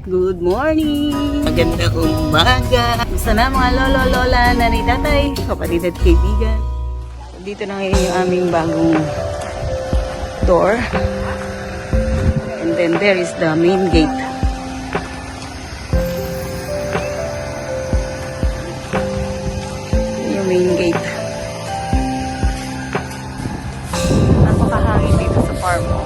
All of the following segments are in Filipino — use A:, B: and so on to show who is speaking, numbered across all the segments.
A: Good morning! Magandang umaga! Gusto na mga lolo, lola, nanay, tatay, kapatid at kaibigan. Dito na ngayon yung aming bagong door. And then there is the main gate. Yung main gate. Napakahangin dito sa farm mo.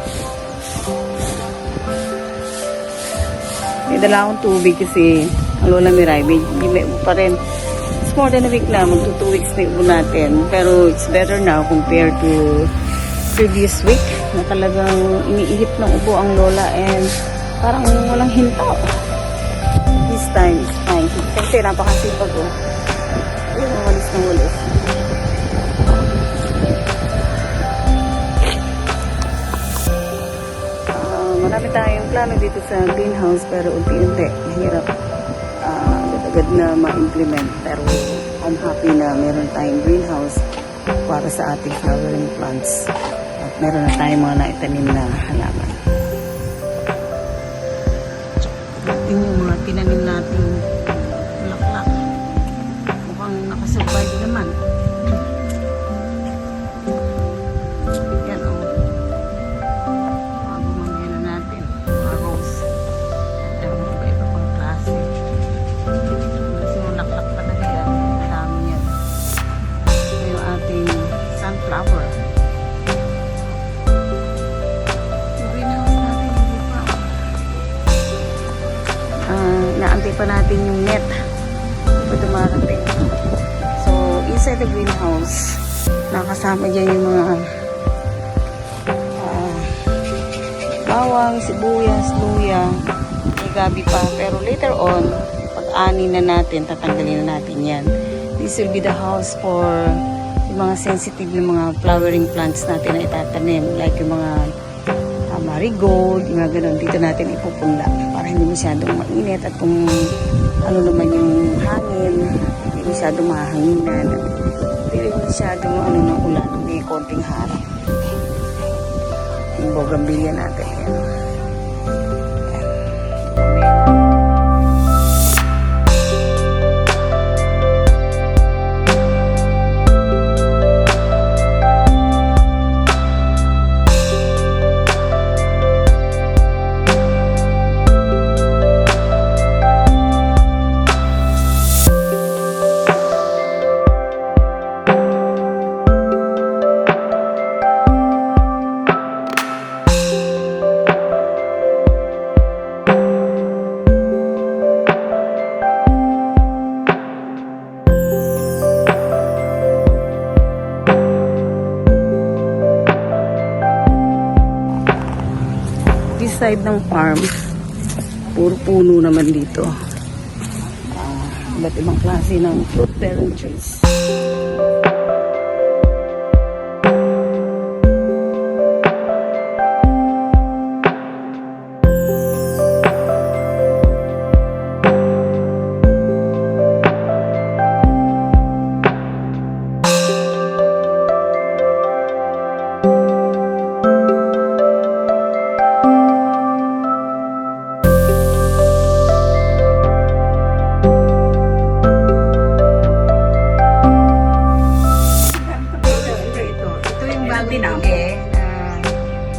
A: May dala akong tubig kasi ang lola Miray, may ubo pa rin. It's more than a week na, magto 2 weeks na ubo natin. Pero it's better now compared to previous week na talagang iniihip ng ubo ang lola and parang walang hinto. This time is fine. Kasi napakasipag ko. Ayun, walis ng walis. Marami tayong plano dito sa greenhouse pero unti-unti mahirap agad na ma-implement, pero I'm happy na meron tayong greenhouse para sa ating flowering plants at meron na tayong mga naitanim na halaman. Ito yung mga tinanim natin bulaklak, mukhang nakasurvive naman. Flower. Yung greenhouse natin, hindi pa. Naantay pa natin yung net pa dumarating. So, inside the greenhouse, nakasama dyan yung mga bawang, sibuyas, luya, may gabi pa. Pero later on, pag-ani na natin, tatanggalin na natin yan. This will be the house for mga sensitive yung mga flowering plants natin na itatanim, like yung mga marigold, yung mga ganun, dito natin ipupunla para hindi masyadong mainit at kung ano naman yung hangin, hindi masyadong mahanginan, hindi masyadong ano ng ulan, may konting harap. Yung bougainvillea natin yan. Side ng farm, puro puno naman dito. Iba't ibang klase ng fruit-bearing trees.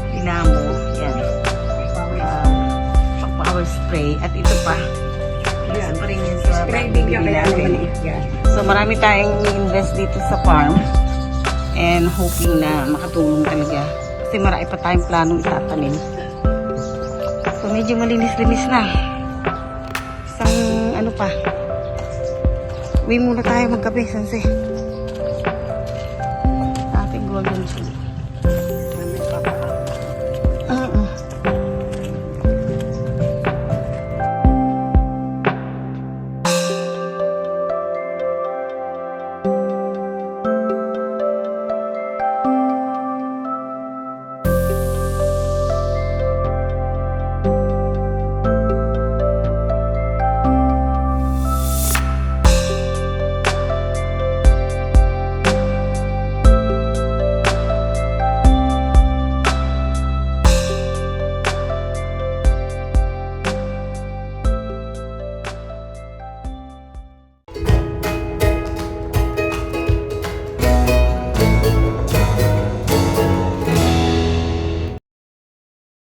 A: Dinamo, yan. Power spray. At ito pa. Isa pa rin yun sa bibili natin. So marami tayong invest dito sa farm. And hoping na makatulong talaga. Kasi marami pa tayong planong itatanim. So medyo malinis-linis na. Isang ano pa. Uwi muna tayo magkape, Sanse. Ating golden tree.